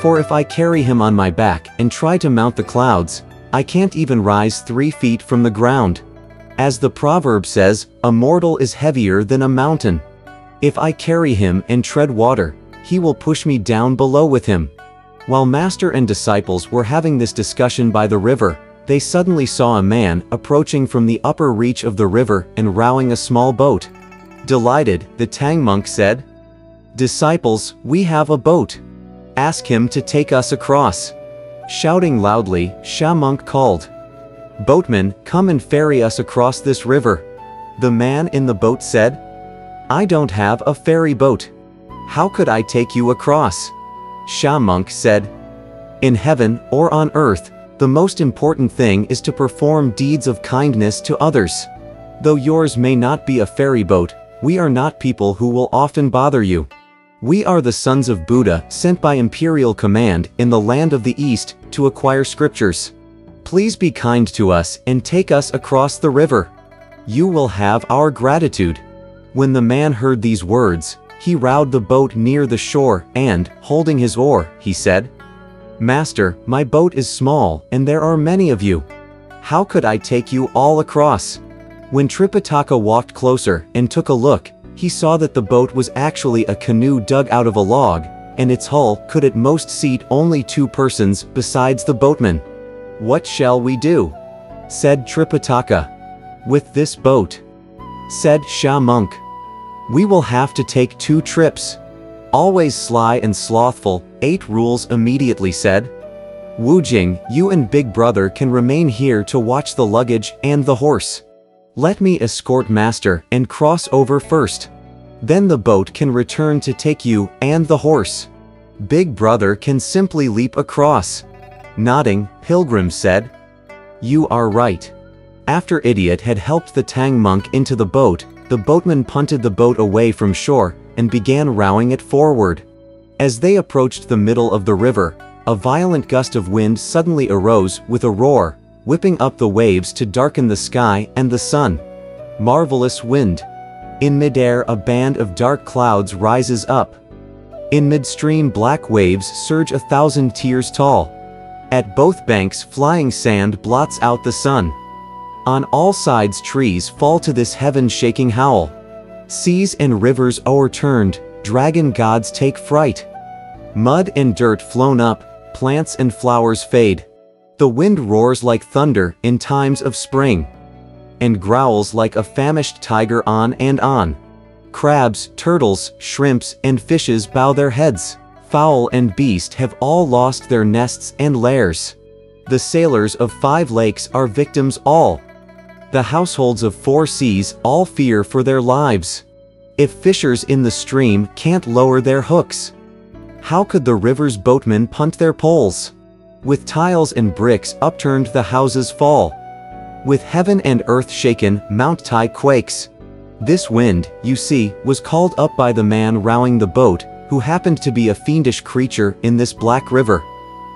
For if I carry him on my back and try to mount the clouds, I can't even rise 3 feet from the ground. As the proverb says, a mortal is heavier than a mountain. If I carry him and tread water, he will push me down below with him." While Master and disciples were having this discussion by the river, they suddenly saw a man approaching from the upper reach of the river and rowing a small boat. Delighted, the Tang monk said, "Disciples, we have a boat. Ask him to take us across." Shouting loudly, Sha monk called, "Boatman, come and ferry us across this river." The man in the boat said, "I don't have a ferry boat. How could I take you across?" Sha monk said, "In heaven or on earth, the most important thing is to perform deeds of kindness to others. Though yours may not be a ferry boat, we are not people who will often bother you. We are the sons of Buddha sent by imperial command in the land of the East to acquire scriptures. Please be kind to us and take us across the river. You will have our gratitude." When the man heard these words, he rowed the boat near the shore and, holding his oar, he said, "Master, my boat is small and there are many of you. How could I take you all across?" When Tripitaka walked closer and took a look, he saw that the boat was actually a canoe dug out of a log, and its hull could at most seat only 2 persons besides the boatman. "What shall we do?" said Tripitaka. "With this boat," said Sha monk, "we will have to take 2 trips. Always sly and slothful," 8 Rules immediately said. "Wu Jing, you and Big Brother can remain here to watch the luggage and the horse. Let me escort Master and cross over first. Then the boat can return to take you and the horse. Big Brother can simply leap across." Nodding, Pilgrim said, "You are right." After Idiot had helped the Tang monk into the boat, the boatman punted the boat away from shore and began rowing it forward. As they approached the middle of the river, a violent gust of wind suddenly arose with a roar, whipping up the waves to darken the sky and the sun. Marvelous wind. In midair, a band of dark clouds rises up. In midstream, black waves surge 1,000 tiers tall. At both banks, flying sand blots out the sun. On all sides, trees fall to this heaven-shaking howl. Seas and rivers o'erturned, dragon gods take fright. Mud and dirt flown up, plants and flowers fade. The wind roars like thunder in times of spring, and growls like a famished tiger on and on. Crabs, turtles, shrimps, and fishes bow their heads. Fowl and beast have all lost their nests and lairs. The sailors of 5 lakes are victims all. The households of 4 seas all fear for their lives. If fishers in the stream can't lower their hooks, how could the river's boatmen punt their poles? With tiles and bricks upturned, the houses fall. With heaven and earth shaken, Mount Tai quakes. This wind, you see, was called up by the man rowing the boat, who happened to be a fiendish creature in this black river.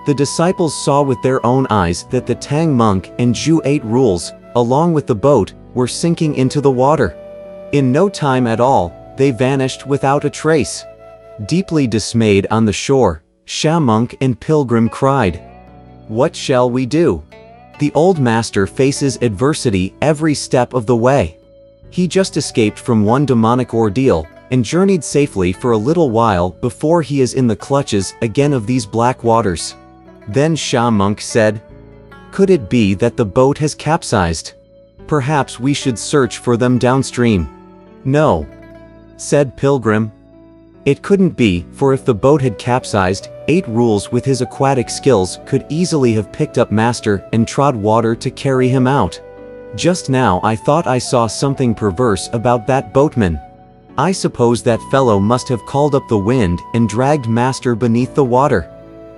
The disciples saw with their own eyes that the Tang monk and Zhu 8 Rules, along with the boat, were sinking into the water. In no time at all, they vanished without a trace. Deeply dismayed on the shore, Sha monk and Pilgrim cried, "What shall we do?" The old master faces adversity every step of the way. He just escaped from one demonic ordeal, and journeyed safely for a little while before he is in the clutches again of these black waters. Then Sha monk said, "Could it be that the boat has capsized? Perhaps we should search for them downstream." "No," said Pilgrim. "It couldn't be, for if the boat had capsized, 8 Rules with his aquatic skills could easily have picked up Master and trod water to carry him out. Just now I thought I saw something perverse about that boatman. I suppose that fellow must have called up the wind and dragged Master beneath the water."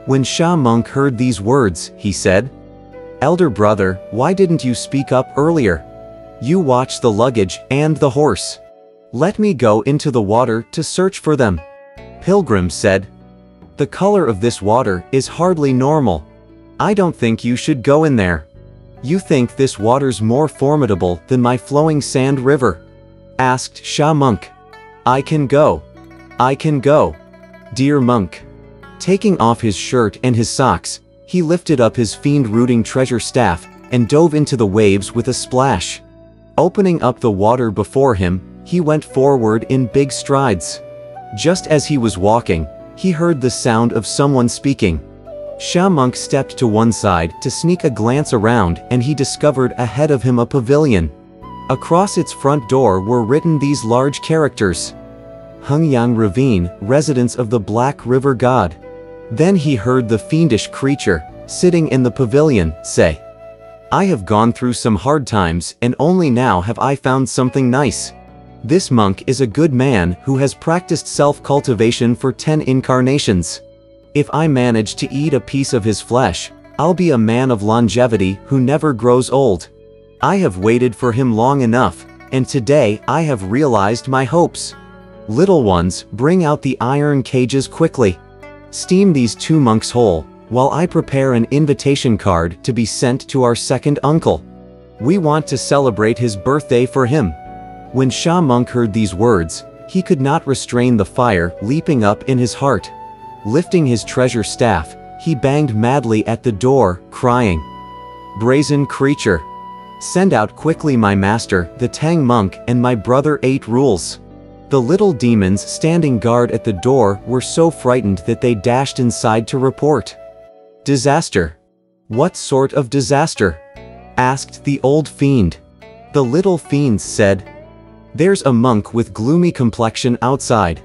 When Sha monk heard these words, he said, "Elder brother, why didn't you speak up earlier? You watch the luggage and the horse. Let me go into the water to search for them." Pilgrim said, "The color of this water is hardly normal. I don't think you should go in there. You think this water's more formidable than my flowing sand river?" Asked Sha monk. "I can go. I can go, dear monk. Taking off his shirt and his socks, he lifted up his fiend-rooting treasure staff and dove into the waves with a splash. Opening up the water before him, he went forward in big strides. Just as he was walking, he heard the sound of someone speaking. Sha Monk stepped to one side to sneak a glance around, and he discovered ahead of him a pavilion. Across its front door were written these large characters: Hengyang Ravine, residence of the Black River God. Then he heard the fiendish creature, sitting in the pavilion, say, "I have gone through some hard times, and only now have I found something nice. This monk is a good man who has practiced self-cultivation for 10 incarnations. If I manage to eat a piece of his flesh, I'll be a man of longevity who never grows old. I have waited for him long enough, and today I have realized my hopes. Little ones, bring out the iron cages quickly. Steam these 2 monks whole, while I prepare an invitation card to be sent to our second uncle. We want to celebrate his birthday for him." When Sha Monk heard these words, he could not restrain the fire leaping up in his heart. Lifting his treasure staff, he banged madly at the door, crying, "Brazen creature! Send out quickly my master, the Tang monk, and my brother 8 rules." The little demons standing guard at the door were so frightened that they dashed inside to report. "Disaster! What sort of disaster?" asked the old fiend. The little fiends said, "There's a monk with gloomy complexion outside.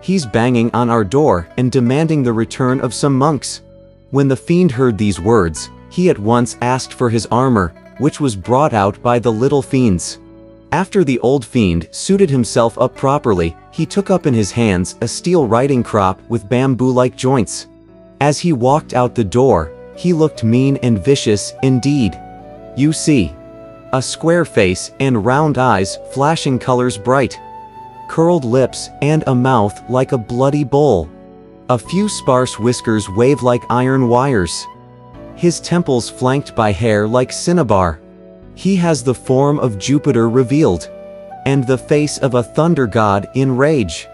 He's banging on our door and demanding the return of some monks." When the fiend heard these words, he at once asked for his armor, which was brought out by the little fiends. After the old fiend suited himself up properly, he took up in his hands a steel riding crop with bamboo-like joints. As he walked out the door, he looked mean and vicious indeed. You see, a square face and round eyes flashing colors bright, curled lips and a mouth like a bloody bull. A few sparse whiskers wave like iron wires. His temples flanked by hair like cinnabar. He has the form of Jupiter revealed, and the face of a thunder god in rage.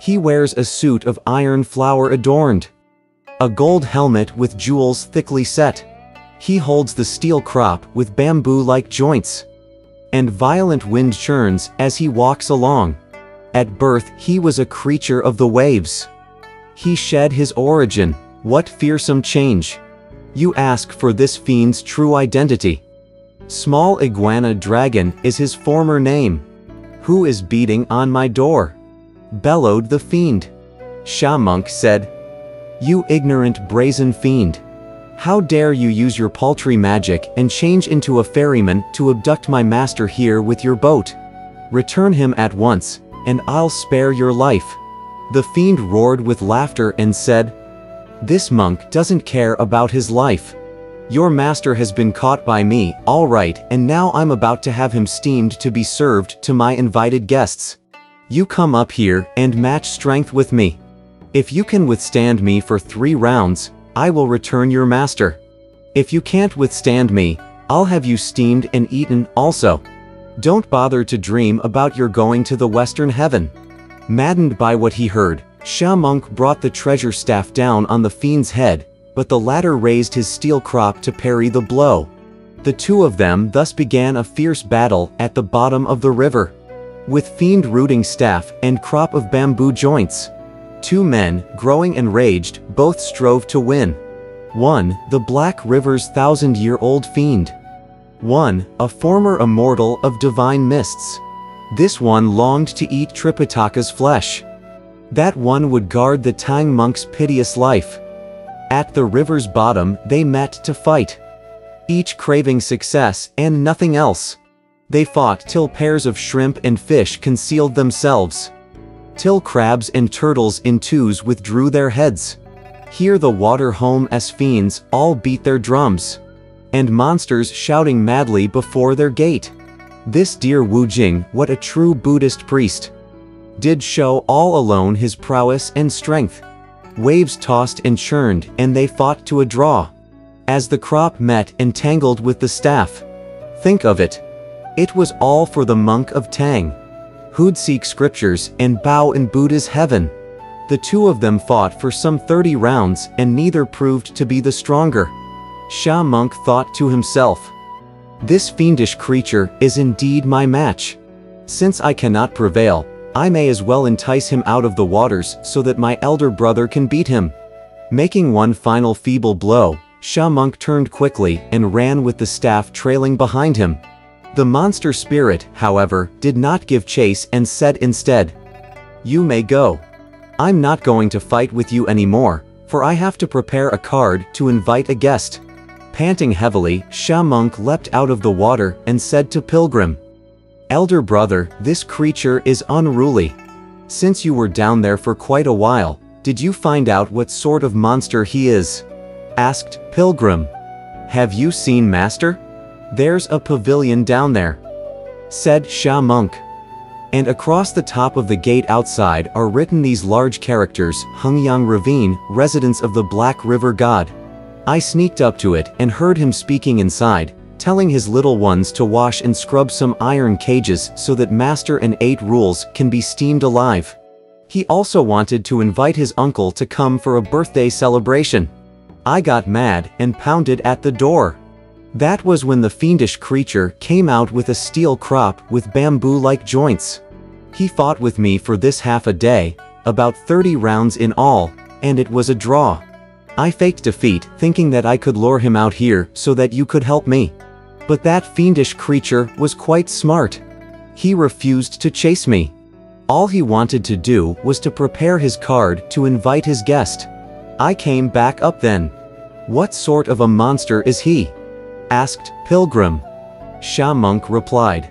He wears a suit of iron flower adorned, a gold helmet with jewels thickly set. He holds the steel crop with bamboo-like joints, and violent wind churns as he walks along. At birth he was a creature of the waves. He shed his origin. What fearsome change! You ask for this fiend's true identity. Small Iguana Dragon is his former name. Who is beating on my door? Bellowed the fiend. Sha Monk said, "You ignorant brazen fiend! How dare you use your paltry magic and change into a ferryman to abduct my master here with your boat? Return him at once, and I'll spare your life." The fiend roared with laughter and said, "This monk doesn't care about his life. Your master has been caught by me, all right, and now I'm about to have him steamed to be served to my invited guests. You come up here and match strength with me. If you can withstand me for 3 rounds, I will return your master. If you can't withstand me, I'll have you steamed and eaten also. Don't bother to dream about your going to the western heaven." Maddened by what he heard, Sha Monk brought the treasure staff down on the fiend's head, but the latter raised his steel crop to parry the blow. The 2 of them thus began a fierce battle at the bottom of the river. With fiend-rooting staff and crop of bamboo joints, 2 men, growing enraged, both strove to win. One, the Black River's 1,000-year-old fiend. One, a former immortal of divine mists. This one longed to eat Tripitaka's flesh. That one would guard the Tang monk's piteous life. At the river's bottom they met to fight, each craving success and nothing else. They fought till pairs of shrimp and fish concealed themselves, till crabs and turtles in twos withdrew their heads. Here the water home as fiends all beat their drums, and monsters shouting madly before their gate. This dear Wu Jing, what a true Buddhist priest, did show all alone his prowess and strength. Waves tossed and churned, and they fought to a draw, as the crop met and tangled with the staff. Think of it. It was all for the monk of Tang, who'd seek scriptures and bow in Buddha's heaven. The two of them fought for some 30 rounds and neither proved to be the stronger. Sha Monk thought to himself, "This fiendish creature is indeed my match. Since I cannot prevail, I may as well entice him out of the waters so that my elder brother can beat him." Making one final feeble blow, Sha Monk turned quickly and ran with the staff trailing behind him. The monster spirit, however, did not give chase and said instead, "You may go. I'm not going to fight with you anymore, for I have to prepare a card to invite a guest." Panting heavily, Sha Monk leapt out of the water and said to Pilgrim, "Elder brother, this creature is unruly. Since you were down there for quite a while, did you find out what sort of monster he is?" asked Pilgrim. "Have you seen Master? There's a pavilion down there," said Sha Monk. And across the top of the gate outside are written these large characters, Hungyang Ravine, residence of the Black River God. I sneaked up to it and heard him speaking inside, telling his little ones to wash and scrub some iron cages so that Master and 8 rules can be steamed alive. He also wanted to invite his uncle to come for a birthday celebration. I got mad and pounded at the door. That was when the fiendish creature came out with a steel crop with bamboo-like joints. He fought with me for this half a day, about 30 rounds in all, and it was a draw. I faked defeat, thinking that I could lure him out here so that you could help me. But that fiendish creature was quite smart. He refused to chase me. All he wanted to do was to prepare his card to invite his guest. I came back up then. What sort of a monster is he?" asked Pilgrim. Sha Monk replied,